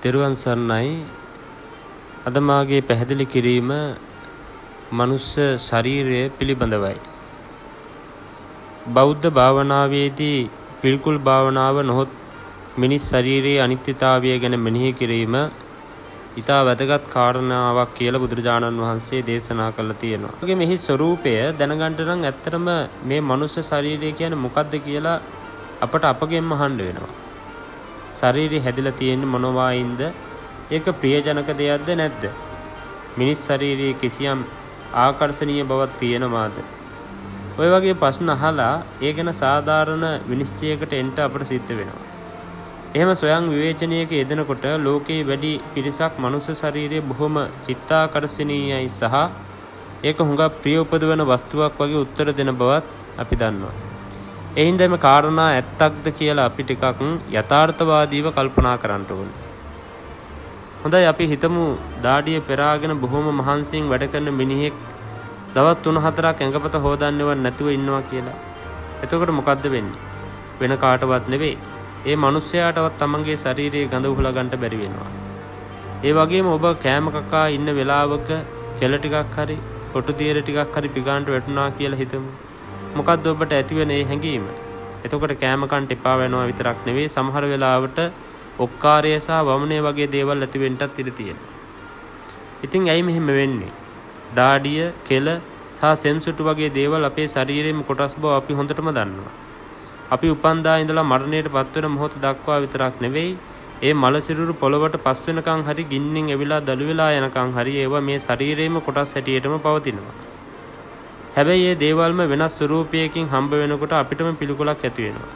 තෙරුවන් සරණයි. අද මාගේ පැහැදිලි කිරීම මනුෂ්‍ය ශරීරය පිළිබඳවයි. බෞද්ධ භාවනාවේදී පිළිකුල් භාවනාව නොහොත් මිනිස් ශරීරයේ අනිත්‍යතාවය ගැන මෙනෙහි කිරීම ඉතා වැදගත් කාරණාවක් කියලා බුදුරජාණන් වහන්සේ දේශනා කළා තියෙනවා. ඒකේ මෙහි ස්වરૂපය දැනගන්න නම් ඇත්තටම මේ මනුෂ්‍ය ශරීරය කියන්නේ මොකක්ද කියලා අපට අපගෙන්ම අහන්න වෙනවා. ශරීරය හැදිලා තියෙන්නේ මොනවායින්ද? ඒක ප්‍රියජනක දෙයක්ද නැද්ද? මිනිස් ශරීරයේ කිසියම් ආකර්ෂණීය බවක් තියෙනවාද? ඔය වගේ ප්‍රශ්න අහලා ඒ ගැන සාධාරණ විනිශ්චයකට එන්න අපට සිද්ධ වෙනවා. එහෙම ස්වයං විවේචනයක යෙදෙනකොට ලෝකයේ වැඩි පිරිසක් මනුෂ්‍ය ශරීරය බොහොම චිත්තාකර්ෂණීයයි සහ ඒක හුඟක් ප්‍රිය උපදවන වස්තුවක් වගේ උත්තර දෙන බවත් අපි දන්නවා. ඒ හින්දා මේ කාරණා ඇත්තක්ද කියලා අපි ටිකක් යථාර්ථවාදීව කල්පනා කරන්න ඕනේ. හොඳයි, අපි හිතමු දාඩිය පෙරාගෙන බොහොම මහන්සියෙන් වැඩ කරන මිනිහෙක් දවස් 3-4ක් ඇඟපත හොදන්නේවත් නැතුව ඉන්නවා කියලා. එතකොට මොකද්ද වෙන්නේ? වෙන කාටවත් නෙවෙයි, ඒ මිනිස්යාටවත් තමන්ගේ ශරීරයේ ගඳ උහුලා ගන්න බැරි වෙනවා. ඒ වගේම ඔබ කෑම කකා ඉන්න වෙලාවක කෙල ටිකක් හරි කොටු දියර ටිකක් හරි පිගාන්ට වැටුණා කියලා හිතමු. මොකද්ද ඔබට ඇතිවෙන ඒ හැඟීම? එතකොට කෑම කන්න එපා වෙනවා විතරක් නෙවෙයි, සමහර වෙලාවට ඔක්කාරය සහ වමනය වගේ දේවල් ඇති වෙන්නත් ඉඩ තියෙනවා. ඉතින් ඇයි මෙහෙම වෙන්නේ? දාඩිය, කෙල සහ සෙම්සුටු වගේ දේවල් අපේ ශරීරයේම කොටස් බව අපි හොඳටම දන්නවා. අපි උපන්දා ඉඳලා මරණයට පත්වෙන මොහොත දක්වා විතරක් නෙවෙයි, ඒ මල සිරුරු පොළවට පස් වෙනකන් හරි ගින්නෙන් එවිලා දළු වෙලා යනකන් හරි ඒවා මේ ශරීරයේම කොටස් හැටියටම පවතිනවා. හැබැයි මේ දේවල්ම වෙනස් ස්වරූපයකින් හම්බ වෙනකොට අපිටම පිළිකුලක් ඇති වෙනවා.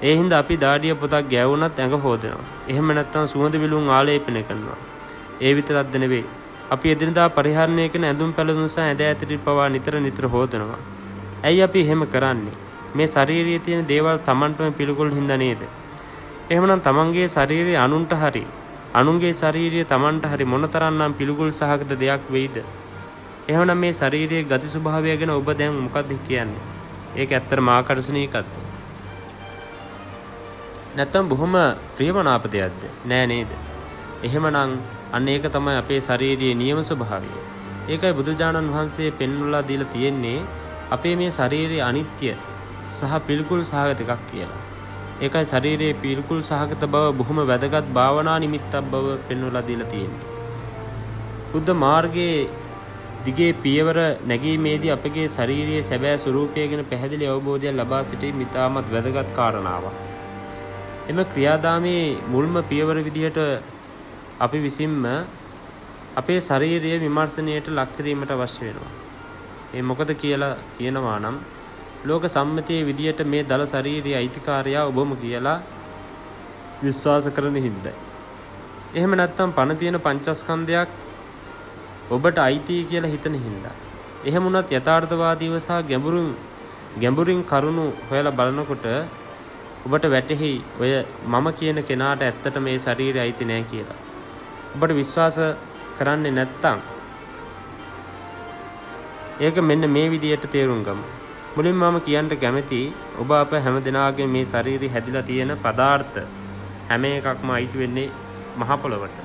ඒ හින්දා අපි දාඩිය පොතක් ගෑවුනත් ඇඟ හොදනවා. එහෙම නැත්නම් සුවඳ විලවුන් ආලේපනය කරනවා. ඒ විතරක්ද නෙවෙයි, අපි එදිනදා පරිහරණය කරන ඇඳුම් පැළඳුම් සහ ඇඳ ඇතිරි පවා නිතර හොදනවා. ඇයි අපි එහෙම කරන්නේ? මේ ශරීරයේ තියෙන දේවල් Tamanටම පිළිකුල් හින්දා නේද? එහෙමනම් තමන්ගේ ශරීරය අනුන්ට හරි අනුන්ගේ ශරීරය තමන්ට හරි මොනතරම්නම් පිළිකුල් සහගත දෙයක් වෙයිද? එහෙමනම් මේ ශරීරයේ ගති ස්වභාවය ගැන ඔබ දැන් මොකක්ද කියන්නේ? ඒක ඇත්තටම ආකර්ෂණීයකද? නැත්නම් බොහොම ප්‍රියමනාප දෙයක්ද? නෑ නේද? එහෙමනම් අන්න ඒක තමයි අපේ ශරීරයේ නියම ස්වභාවය. ඒකයි බුදුරජාණන් වහන්සේ පෙන්වලා දීලා තියෙන්නේ අපේ මේ ශරීරයේ අනිත්‍ය සහ පිළිකුල් සහගත එකක් කියලා. ඒකයි ශරීරයේ පිළිකුල් සහගත බව බොහොම වැදගත් භාවනා නිමිත්තක් බව පෙන්වලා දීලා තියෙන්නේ. බුද්ධ මාර්ගයේ දිගේ පියවර නැගීමේදී අපගේ ශරීරයේ සැබෑ ස්වરૂපය ගැන පැහැදිලි අවබෝධයක් ලබා සිටීම ඉතාමත් වැදගත් කාරණාවක්. එම ක්‍රියාදාමයේ මුල්ම පියවර විදිහට අපි විසින්ම අපේ ශරීරයේ විමර්ශනයට ලක් කිරීමට අවශ්‍ය වෙනවා. ඒ මොකද කියලා කියනවා නම් ලෝක සම්මතයේ විදියට මේ දල ශරීරයේ අයිතිකාරයා ඔබම කියලා විශ්වාස කරන හින්දා. එහෙම නැත්නම් පණ තියෙන පංචස්කන්ධයක් ඔබට අයිති කියලා හිතන හින්දා. එහෙම වුණත් යථාර්ථවාදීව සහ ගැඹුරින් කරුණු හොයලා බලනකොට ඔබට වැටහෙයි ඔය මම කියන කෙනාට ඇත්තට මේ ශරීරය අයිති නෑ කියලා. ඔබට විශ්වාස කරන්නේ නැත්නම් ඒක මෙන්න මේ විදියට තේරුම් ගමු. මුලින්ම මම කියන්න කැමති ඔබ අප හැම දිනාගේ මේ ශරීරය හැදිලා තියෙන පදාර්ථ හැම එකක්ම අයිති වෙන්නේ මහ පොළවට.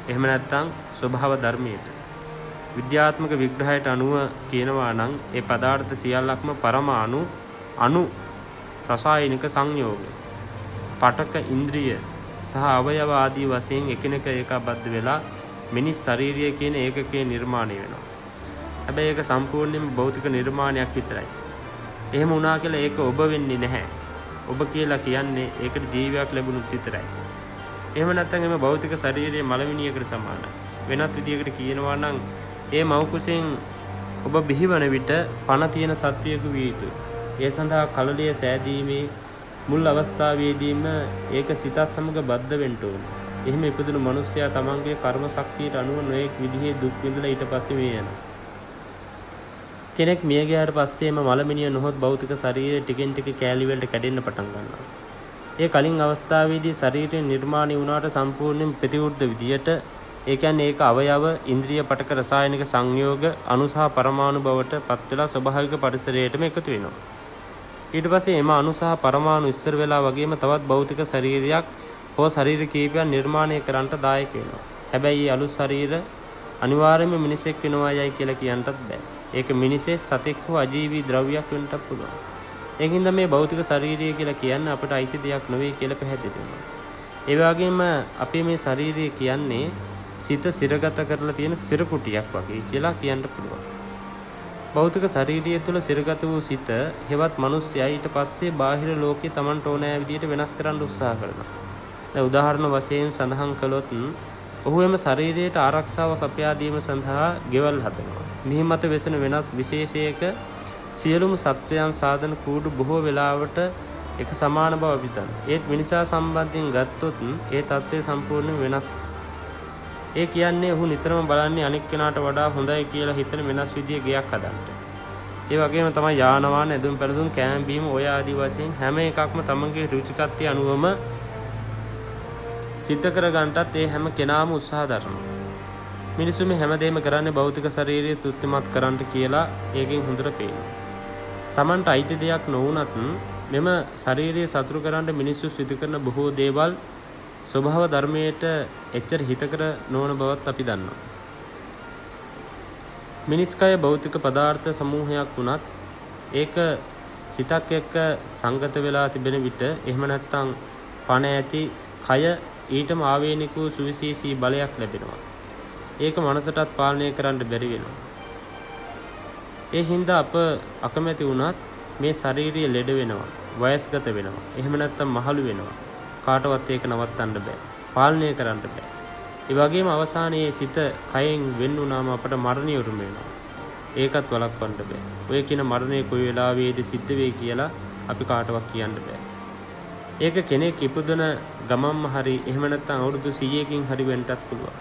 එහෙම නැත්නම් ස්වභාව ධර්මයට. විද්‍යාත්මක විග්‍රහයට අනුව කියනවා නම් ඒ පදාර්ථ සියල්ලක්ම පරමාණු අණු රසායනික සංයෝග, පටක ඉන්ද්‍රිය සහ අවයව ආදී වශයෙන් එකිනෙක ඒකාබද්ධ වෙලා මිනිස් ශරීරය කියන ඒකකයේ නිර්මාණය වෙනවා. හැබැයි ඒක සම්පූර්ණයෙන්ම භෞතික නිර්මාණයක් විතරයි. එහෙම වුණා කියලා ඒක ඔබ වෙන්නේ නැහැ. ඔබ කියලා කියන්නේ ඒකට ජීවයක් ලැබුණොත් විතරයි. එහෙම නැත්නම් එම භෞතික ශරීරයේ මලමිනියකට සමානයි. වෙනත් විදියකට කියනවා නම් ඒ මව් කුසෙන් ඔබ බිහිවන විට පණ තියෙන සත්වයක විය යුතුයි. ඒ සඳහා කලලිය සෑදීමේ මුල් අවස්ථාවේදීම ඒක සිතත් සමග බද්ධ වෙන්න ඕනේ. එහෙම ඉපදුණු මිනිසයා තමන්ගේ කර්ම ශක්තියට අනුව නොයෙක් විදිහේ දුක් විඳලා ඊට පස්සේ මේ යනවා. කෙනෙක් මිය ගියාට පස්සේම මලමිනිය නොහොත් භෞතික ශරීරය ටිකෙන් ටික කෑලි වලට කැඩෙන්න පටන් ගන්නවා. ඒ කලින් අවස්ථාවේදී ශරීරය නිර්මාණය වුණාට සම්පූර්ණයෙන් ප්‍රතිවෘද්ධ විදියට, ඒ කියන්නේ ඒක අවයව, ඉන්ද්‍රිය, පටක, රසායනික සංයෝග, අණු සහ පරමාණු බවට පත් වෙලා ස්වභාවික පරිසරයටම එකතු වෙනවා. ඊට පස්සේ එම අණු සහ පරමාණු ඉස්සර වෙලා වගේම තවත් භෞතික ශරීරයක් හෝ ශරීර කීපයක් නිර්මාණය කරන්නට දායක වෙනවා. හැබැයි මේ අලුත් ශරීර අනිවාර්යයෙන්ම මිනිසෙක් වෙනවා යයි කියලා කියන්නටත් බෑ. ඒක මිනිසේ සතෙක් හෝ අජීවී ද්‍රව්‍යයක් වෙන්නත් පුළුවන්. ඒකින්ද මේ භෞතික ශරීරය කියලා කියන්නේ අපට අයිති දෙයක් නෙවෙයි කියලා පැහැදිලි වෙනවා. ඒ වගේම අපේ මේ ශරීරය කියන්නේ සිත සිරගත කරලා තියෙන සිරකුටියක් වගේ කියලා කියන්න පුළුවන්. භෞතික ශරීරය තුළ සිරගත වූ සිත හෙවත් මිනිස්යා ඊට පස්සේ බාහිර ලෝකේ Tamanට ඕනෑ විදිහට වෙනස් කරන්න උත්සාහ කරනවා. දැන් උදාහරණ වශයෙන් සඳහන් කළොත් ඔහු එම ශරීරයට ආරක්ෂාව සපයා දීම සඳහා ගෙවල් හදනවා. මිහි මත වෙසෙන වෙනත් විශේෂයක සියලුම සත්වයන් සාධන කූඩු බොහෝ වෙලාවට එක සමාන බව පිටන. ඒත් මිනිසා සම්බන්ධයෙන් ගත්තොත් ඒ தත්ත්වය සම්පූර්ණයෙන් වෙනස්. ඒ කියන්නේ ඔහු නිතරම බලන්නේ අනික් කෙනාට වඩා හොඳයි කියලා හිතන වෙනස් විදිය ගයක් හදන්න. ඒ වගේම තමයි යාන වාහන ඇඳුම් පැළඳුම් කෑම බීම ඔය ආදි වශයෙන් හැම එකක්ම තමන්ගේ රුචිකත්වය අනුවම සිද්ධ කර ගන්නටත් ඒ හැම කෙනාම උත්සාහ දරනවා. මිනිස්සු මේ හැමදේම කරන්නේ භෞතික ශරීරය තෘප්තිමත් කරන්න කියලා ඒකෙන් හොඳට පේනවා. තමන්ට අයිති දෙයක් නොවුනත් මෙම ශරීරය සතුරු කරන්න මිනිස්සු සිදු කරන බොහෝ දේවල් ස්වභාව ධර්මයට එච්චර හිතකර නොවන බවත් අපි දන්නවා. මිනිස්කය භෞතික පදාර්ථ සමූහයක් වුණත් ඒක සිතක් එක්ක සංගත වෙලා තිබෙන විට එහෙම නැත්නම් පණ ඇති කය ඊටම ආවේනික වූ සුවිශේෂී බලයක් ලැබෙනවා. ඒක මනසටත් පාලනය කරන්න බැරි වෙනවා. ඒ හින්දා අප අකමැති වුණත් මේ ශාරීරිය ලෙඩ වෙනවා, වයස්ගත වෙනවා. එහෙම නැත්නම් මහලු වෙනවා. කාටවත් ඒක නවත්තන්න බෑ. පාලනය කරන්න බෑ. ඒ වගේම අවසානයේ සිත කයෙන් වෙන් වුණාම අපට මරණය උරුම වෙනවා. ඒකත් වළක්වන්න බෑ. ඔය කියන මරණය කොයි වෙලාවෙද සිද්ධ වෙයි කියලා අපි කාටවත් කියන්න බෑ. ඒක කෙනෙක් ඉපදුන ගමම්ම හරි එහෙම නැත්නම් අවුරුදු 100කින් හරි වෙන්නත් පුළුවන්.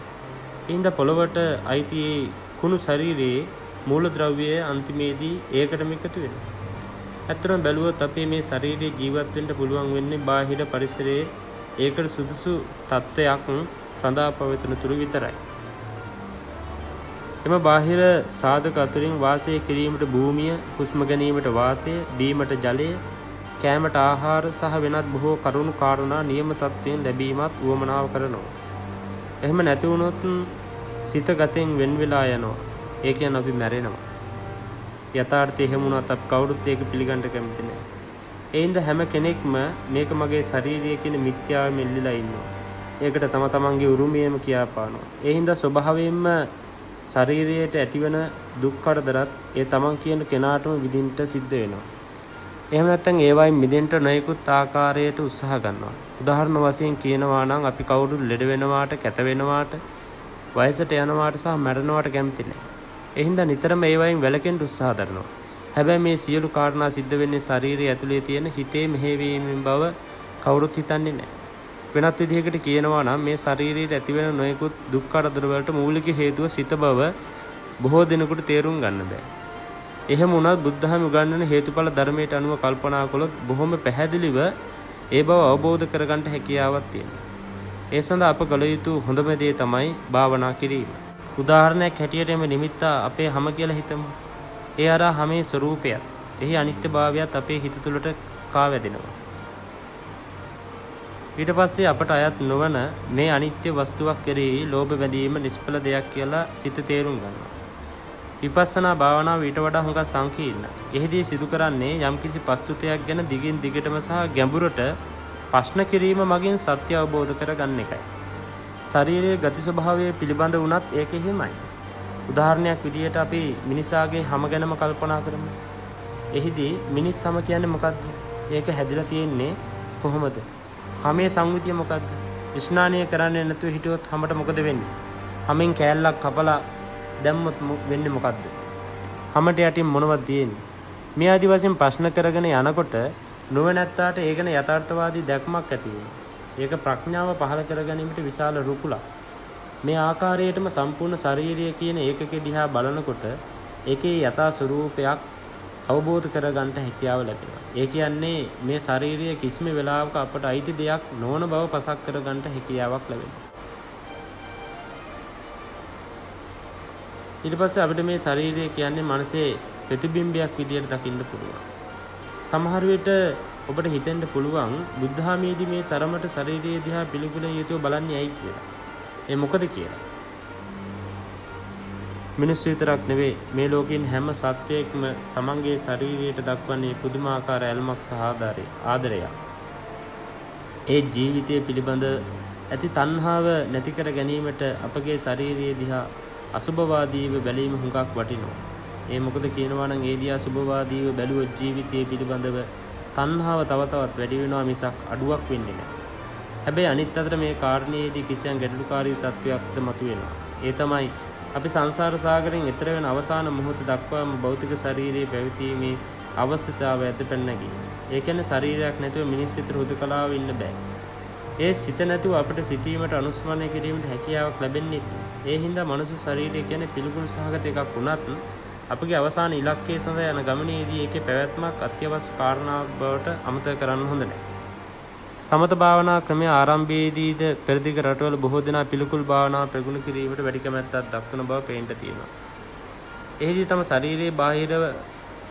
ඉතින් පොළවට අයිති කුණු ශරීරයේ මූලද්‍රව්‍යය අන්තිමේදී ඒකටම එකතු වෙනවා. ඇත්තටම බැලුවොත් අපේ මේ ශරීරයේ ජීවත් වෙන්න පුළුවන් වෙන්නේ බාහිර පරිසරයේ ඒකට සුදුසු තත්ත්වයක් රඳා පවතින තුරු විතරයි. එම බාහිර සාධක අතුරින් වාසය කිරීමට භූමිය, හුස්ම ගැනීමට වාතය, බීමට ජලය, කෑමට ආහාර සහ වෙනත් බොහෝ කරුණු කාරණා නියම තත්ත්වයෙන් ලැබීමත් උවමනාව කරනවා. එහෙම නැති වුණොත් සිත ගතෙන් වෙන් වෙලා යනවා. ඒ කියන්නේ අපි මැරෙනවා. යථාර්ථය එහෙම වුණත් අපි කවුරුත් ඒක පිළිගන්න කැමති නැහැ. ඒ හින්දා හැම කෙනෙක්ම මේක මගේ ශාරීරිය කියන මිත්‍යාවෙ මෙල්ලිලා ඉන්නවා. ඒකට තම තමන්ගේ උරුමයම කියාපානවා. ඒ හින්දා ස්වභාවයෙන්ම ශාරීරියට ඇතිවන දුක් කරදරත් ඒ තමන් කියන කෙනාටම විඳින්න සිද්ධ වෙනවා. එහෙම නැත්නම් ඒවයින් මිදෙන්න නොයෙකුත් ආකාරයට උත්සාහ ගන්නවා. උදාහරණ වශයෙන් කියනවා නම් අපි කවුරුත් ලෙඩ වෙනවාට, කැත වෙනවාට, වයසට යනවාට සහ මැරෙනවාට කැමති නැහැ. ඒ හින්දා නිතරම ඒවයින් වැළකෙන්න උත්සාහ දරනවා. හැබැයි මේ සියලු කාරණා සිද්ධ වෙන්නේ ශරීරය ඇතුලේ තියෙන හිතේ මෙහෙවීමෙන් බව කවුරුත් හිතන්නේ නැහැ. වෙනත් විදිහකට කියනවා නම් මේ ශරීරයට ඇතිවෙන නොයෙකුත් දුක් කරදර වලට මූලික හේතුව සිත බව බොහෝ දෙනෙකුට තේරුම් ගන්න බෑ. එහෙම වුණත් බුද්ධහම උගන්වන හේතුඵල ධර්මයට අනුව කල්පනා කළොත් බොහොම පැහැදිලිව ඒ බව අවබෝධ කරගන්න හැකියාවක් තියෙනවා. ඒ සඳහා අප කළ යුතු හොඳම දේ තමයි භාවනා කිරීම. උදාහරණයක් හැටියට මේ නිමිත්ත අපේ හැම කියලා හිතමු. ඒ අර හැමේ ස්වરૂපයත්, එහි අනිත්‍යභාවයත් අපේ හිත තුළට කාවැදෙනවා. ඊට පස්සේ අපට අයත් නොවන මේ අනිත්‍ය වස්තුවක් කෙරෙහි ලෝභ බැඳීම නිෂ්ඵල දෙයක් කියලා සිත තේරුම් ගන්නවා. විපස්සනා භාවනාව ඊට වඩා හුඟක් සංකීර්ණයි. එහිදී සිදු කරන්නේ යම්කිසි වස්තුතයක් ගැන දිගින් දිගටම සහ ගැඹුරට ප්‍රශ්න කිරීම මගින් සත්‍ය අවබෝධ කරගන්න එකයි. ශරීරයේ ගති ස්වභාවය පිළිබඳ වුණත් ඒක එහෙමයි. උදාහරණයක් විදිහට අපි මිනිසාගේ හැම ගැනම කල්පනා කරමු. එහිදී මිනිස් හැම කියන්නේ මොකද්ද? ඒක හැදිලා තියෙන්නේ කොහොමද? හැමේ සංවිතිය මොකද්ද? ස්නානය කරන්නේ නැතුව හිටියොත් හැමට මොකද වෙන්නේ? හැමෙන් කෑල්ලක් කපලා දැම්මොත් වෙන්නේ මොකද්ද? හැමට යටින් මොනවද තියෙන්නේ? මේ ආදි වශයෙන් ප්‍රශ්න කරගෙන යනකොට නොවැනැත්තාට ඒ ගැන යථාර්ථවාදී දැක්මක් ඇති වෙනවා. ඒක ප්‍රඥාව පහළ කර ගැනීමට විශාල රුකුලක්. මේ ආකාරයටම සම්පූර්ණ ශාරීරිය කියන ඒකකෙ දිහා බලනකොට ඒකේ යථා ස්වરૂපයක් අවබෝධ කරගන්න හැකියාව ලැබෙනවා. ඒ කියන්නේ මේ ශාරීරිය කිසිම වෙලාවක අපට අයිති දෙයක් නොවන බව පසක් කරගන්න හැකියාවක් ලැබෙනවා. ඊට පස්සේ අපිට මේ ශරීරය කියන්නේ මනසේ ප්‍රතිබිම්බයක් විදියට දකින්න පුළුවන්. සමහර විට ඔබට හිතෙන්න පුළුවන් බුද්ධාමීදී මේ තරමට ශරීරයේ දිහා පිළිකුලෙන් යුතුව බලන්නේ ඇයි කියලා. ඒ මොකද කියලා. මිනිස්සු විතරක් නෙවෙයි මේ ලෝකෙන් හැම සත්වයක්ම තමන්ගේ ශරීරයට දක්වන්නේ පුදුමාකාර ඇල්මක් සහ ආදරයක්. ඒ ජීවිතය පිළිබඳ ඇති තණ්හාව නැති කර ගැනීමට අපගේ ශරීරයේ දිහා අසුභවාදීව බැලීම හුඟක් වටිනවා. ඒ මොකද කියනවා නම් ඒ දිහා සුභවාදීව බැලුවොත් ජීවිතය පිළිබඳව තණ්හාව තව තවත් වැඩි වෙනවා මිසක් අඩුවක් වෙන්නේ නැහැ. හැබැයි අනිත් අතට මේ කාරණේදී කිසියම් ගැටලුකාරී තත්වයක්ද මතුවෙනවා. ඒ තමයි අපි සංසාර සාගරයෙන් එතර වෙන අවසාන මොහොත දක්වාම භෞතික ශරීරයේ පැවතීමේ අවශ්‍යතාවය ඇද පැනනගි. ඒ කියන්නේ ශරීරයක් නැතුව මිනිස් සිත හුදකලාව ඉන්න බෑ. ඒ සිත නැතුව අපිට සිතීමට අනුස්මරණය කිරීමට හැකියාවක් ලැබෙන්නේ නැහැ. ඒ හින්දා මනුස්ස ශරීරය කියන්නේ පිළිකුල් සහගත එකක් වුණත් අපගේ අවසාන ඉලක්කය සඳහා යන ගමනේදී ඒකේ පැවැත්මක් අත්‍යවශ්‍ය කාරණාවක් බවට අමතක කරන්න හොඳ නැහැ. සමත භාවනා ක්‍රමයේ ආරම්භයේදීද පෙරදිග රටවල බොහෝ දෙනා පිළිකුල් භාවනාව ප්‍රගුණ කිරීමට වැඩි කැමැත්තක් දක්වන බව පේන්න තියෙනවා. එහිදී තම ශරීරයේ බාහිරව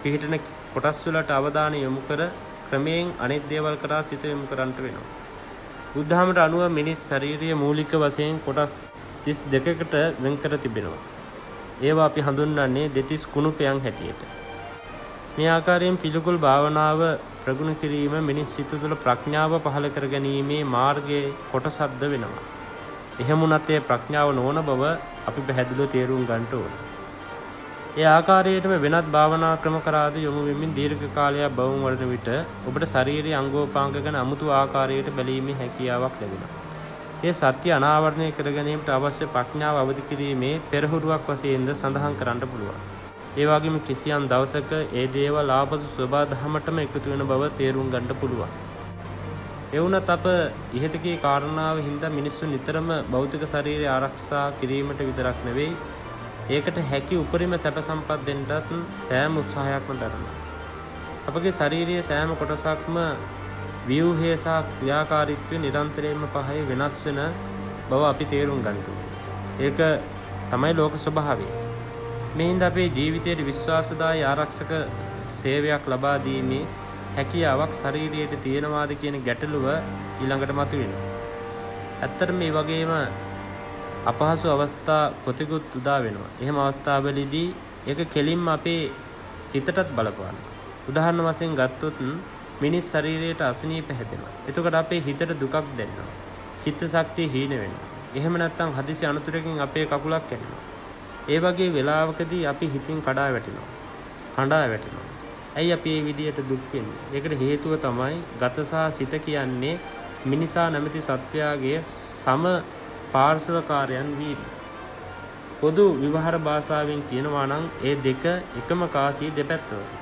පිහිටන කොටස් වලට අවධානය යොමු කර ක්‍රමයෙන් අනෙක් දේවල් කරා සිත යොමු කරන්නට වෙනවා. බුද්ධාමයට අනුව මිනිස් ශරීරයේ මූලික වශයෙන් කොටස් 32කට වෙන් කර තිබෙනවා. ඒවා අපි හඳුන්වන්නේ දෙතිස් කුණුපයන් හැටියට. මේ ආකාරයෙන් පිළිකුල් භාවනාව ප්‍රගුණ කිරීම මිනිස් සිත තුළ ප්‍රඥාව පහළ කර ගැනීමේ මාර්ගයේ කොටසක්ද වෙනවා. එහෙම වුණත් ඒ ප්‍රඥාව නොවන බව අපි පැහැදිලිව තේරුම් ගන්න ඕනේ. ඒ ආකාරයටම වෙනත් භාවනා ක්‍රම කරාද යොමු වෙමින් දීර්ඝ කාලයක් බවුම් වඩන විට ඔබට ශාරීරික අංගෝපාංග ගැන අමුතු ආකාරයකට බැලීමේ හැකියාවක් ලැබෙනවා. ඒ සත්‍ය අනාවරණය කර ගැනීමට අවශ්‍ය ප්‍රඥාව අවදි කිරීමේ පෙරහුරුවක් වශයෙන්ද සඳහන් කරන්න පුළුවන්. ඒ වගේම කිසියම් දවසක ඒ දේවල් ආපසු ස්වභාව ධර්මයටම එකතු වෙන බව තේරුම් ගන්න පුළුවන්. ඒ වුණත් අප ඉහතකී කාරණාව හින්දා මිනිස්සු නිතරම භෞතික ශරීරය ආරක්ෂා කිරීමට විතරක් නෙවෙයි ඒකට හැකි උපරිම සැප සම්පත් දෙන්නත් සෑම උත්සාහයක්ම දරනවා. අපගේ ශාරීරියේ සෑම කොටසක්ම ව්‍යුහය සහ ක්‍රියාකාරීත්වය නිරන්තරයෙන්ම පහේ වෙනස් වෙන බව අපි තේරුම් ගන්න ඕනේ. ඒක තමයි ලෝක ස්වභාවය. මේ හින්දා අපේ ජීවිතයේ විශ්වාසදායී ආරක්ෂක සේවයක් ලබා දීමේ හැකියාවක් ශරීරයට තියෙනවාද කියන ගැටලුව ඊළඟට මතුවෙනවා. ඇත්තටම මේ වගේම අපහසු අවස්ථා කොතෙකුත් උදා වෙනවා. එහෙම අවස්ථාවලදී ඒක කෙලින්ම අපේ හිතටත් බලපාන. උදාහරණ වශයෙන් ගත්තොත් මිනිස් ශරීරයට අසනීප හැදෙනවා. එතකොට අපේ හිතට දුකක් දැනෙනවා. චිත්ත ශක්තිය හීන වෙනවා. එහෙම නැත්නම් හදිසි අනතුරකින් අපේ කකුලක් කැඩෙනවා. ඒ වගේ වෙලාවකදී අපි හිතින් කඩා වැටෙනවා. හඬා වැටෙනවා. ඇයි අපි මේ විදියට දුක් වෙන්නේ? ඒකට හේතුව තමයි ගත සහ සිත කියන්නේ මිනිසා නැමැති සත්වයාගේ සම පාර්ශවකාරයන් වීම. පොදු විවහාර භාෂාවෙන් කියනවා නම් ඒ දෙක එකම කාසිය දෙපැත්ත වගේ.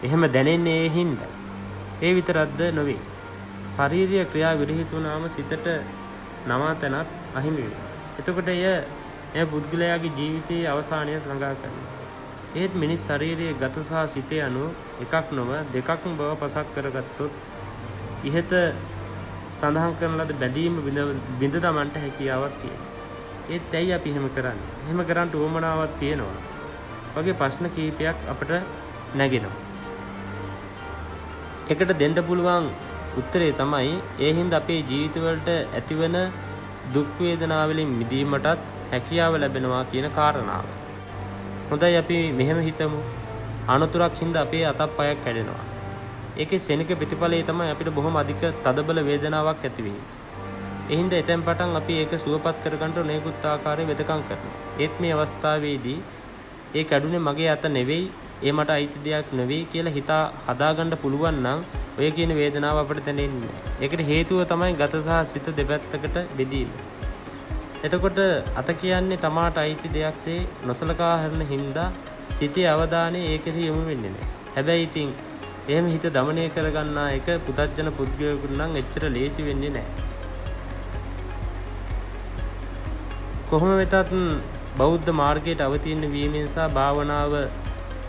එහෙම දැනෙන්නේ ඒ හින්දා. ඒ විතරක්ද නොවේ. ශාරීරික ක්‍රියා විරහිත වුණාම සිතට නවාතැනක් අහිමි වෙනවා. එතකොට එය පුද්ගලයාගේ ජීවිතයේ අවසානය ළඟා කරනවා. ඒත් මිනිස් ශාරීරියේ ගත සහ සිතේ අනුව එකක් නොව දෙකක්ම බව පසක් කරගත්තොත් ඉහත සඳහන් කරන ලද බැඳීම බිඳ දමන්නට හැකියාවක් තියෙනවා. ඒත් ඇයි අපි එහෙම කරන්නේ? එහෙම කරන්න උවමනාවක් තියෙනවා. වගේ ප්‍රශ්න කීපයක් අපිට නැගෙනවා. ඒකට දෙන්න පුළුවන් උත්තරේ තමයි ඒ හින්දා අපේ ජීවිතවලට ඇතිවන දුක් වේදනා වලින් මිදීමටත් හැකියාව ලැබෙනවා කියන කාරණාව. හොඳයි අපි මෙහෙම හිතමු. අනතුරක් හින්දා අපේ අතක් පයක් කැඩෙනවා. ඒකේ සෙනක ප්‍රතිඵලය තමයි අපිට බොහොම අධික තදබල වේදනාවක් ඇති වෙන්නේ. ඒ හින්දා එතෙන් පටන් අපි ඒක සුවපත් කරගන්න නොයෙකුත් ආකාරයේ වෙදකම් කරනවා. ඒත් මේ අවස්ථාවේදී ඒ කැඩුනේ මගේ අත නෙවෙයි, ඒ මට අයිති දෙයක් නෙවෙයි කියලා හිතා හදාගන්න පුළුවන් නම් ඔය කියන වේදනාව අපිට දැනෙන්නේ නැහැ. ඒකට හේතුව තමයි ගත සහ සිත දෙපැත්තකට බෙදීම. එතකොට අත කියන්නේ තමාට අයිති දෙයක්සේ නොසලකා හරින හින්දා සිතේ අවධානය ඒකෙහි යොමු වෙන්නේ නැහැ. හැබැයි ඉතින් එහෙම හිත দমনය කරගන්නා එක පුතත්ජන පුද්ගලයෙකුට නම් එච්චර ලේසි වෙන්නේ නැහැ. කොහොම වෙතත් බෞද්ධ මාර්ගයට අවතීර්ණ වීමෙන් සහ භාවනාව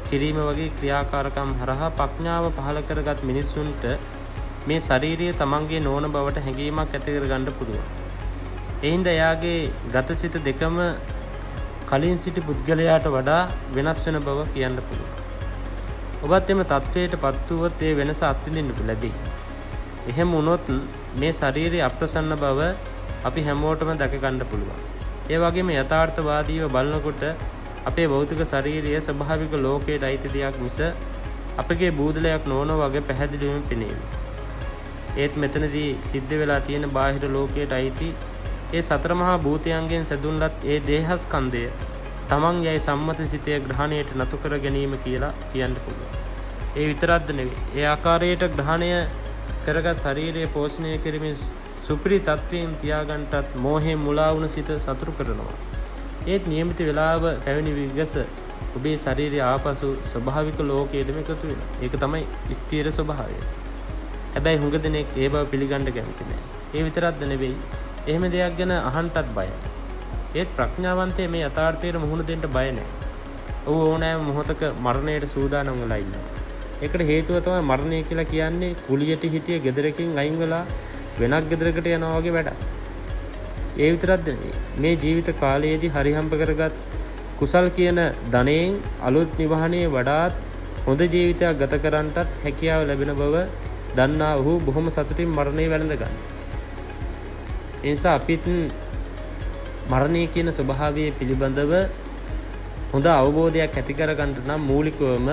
කිරීම වගේ ක්‍රියාකාරකම් හරහා ප්‍රඥාව පහළ කරගත් මිනිසුන්ට මේ ශාරීරිය තමන්ගේ නොවන බවට හැඟීමක් ඇති කරගන්න පුළුවන්. ඒ හින්දා එයාගේ ගතසිත දෙකම කලින් සිටි පුද්ගලයාට වඩා වෙනස් වෙන බව කියන්න පුළුවන්. ඔබත් එම තත්වයට පත් වුවොත් ඒ වෙනස අත්විඳින්න ලැබේ. එහෙම වුණොත් මේ ශාරීරික අප්‍රසන්න බව අපි හැමෝටම දැක ගන්න පුළුවන්. ඒ වගේම යථාර්ථවාදීව බලනකොට අපේ භෞතික ශාරීරිය ස්වභාවික ලෝකයට අයිති දෙයක් මිස අපගේ බූදලයක් නොවන වගේ පැහැදිලිවම පෙනේ. ඒත් මෙතනදී සිද්ධ වෙලා තියෙන බාහිර ලෝකයට අයිති ඒ සතර මහා භූතයන්ගෙන් සැදුන්ලත් ඒ දේහස්කන්ධය තමන් යයි සම්මත සිතේ ග්‍රහණයට නතු කර ගැනීම කියලා කියන්න පුළුවන්. ඒ විතරක්ද නෙවෙයි. ඒ ආකාරයට ග්‍රහණය කරගත් ශරීරය පෝෂණය කිරීමේ සුපිරි තත්වයෙන් තියාගන්නටත් මෝහයෙන් මුලා වුණ සිත සතුරු කරනවා. ඒත් නියමිත වේලාව පැවැනි විගස ඔබේ ශරීරය ආපසු ස්වභාවික ලෝකයටම එකතු වෙනවා. ඒක තමයි ස්ථිර ස්වභාවය. හැබැයි හුඟ දෙනෙක් ඒ බව පිළිගන්න කැමති නැහැ. ඒ විතරක්ද නෙවෙයි. එහෙම දෙයක් ගැන අහන්නටත් බයයි. ඒත් ප්‍රඥාවන්තය මේ යථාර්ථයට මුහුණ දෙන්න බය නැහැ. ඔහු ඕනෑම මොහොතක මරණයට සූදානම් වෙලා ඉන්නවා. ඒකට හේතුව තමයි මරණය කියලා කියන්නේ කුලියට හිටිය ගෙදරකින් අයින් වෙලා වෙනක් ගෙදරකට යනවා වගේ වැඩක්. ඒ විතරක්ද නෙවෙයි. මේ ජීවිත කාලයේදී හරිහම්බ කරගත් කුසල් කියන ධනයෙන් අලුත් නිවහනේ වඩාත් හොඳ ජීවිතයක් ගත කරන්නටත් හැකියාව ලැබෙන බව දන්නා ඔහු බොහොම සතුටින් මරණය වැළඳ ගන්නවා. ඒ නිසා අපිත් මරණය කියන ස්වභාවය පිළිබඳව හොඳ අවබෝධයක් ඇති කරගන්නට නම් මූලිකවම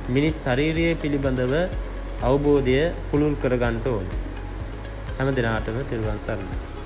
මිනිස් ශරීරය පිළිබඳව අවබෝධය පුළුල් කරගන්න ඕනේ. හැම දිනාටම තෙරුවන් සරණයි.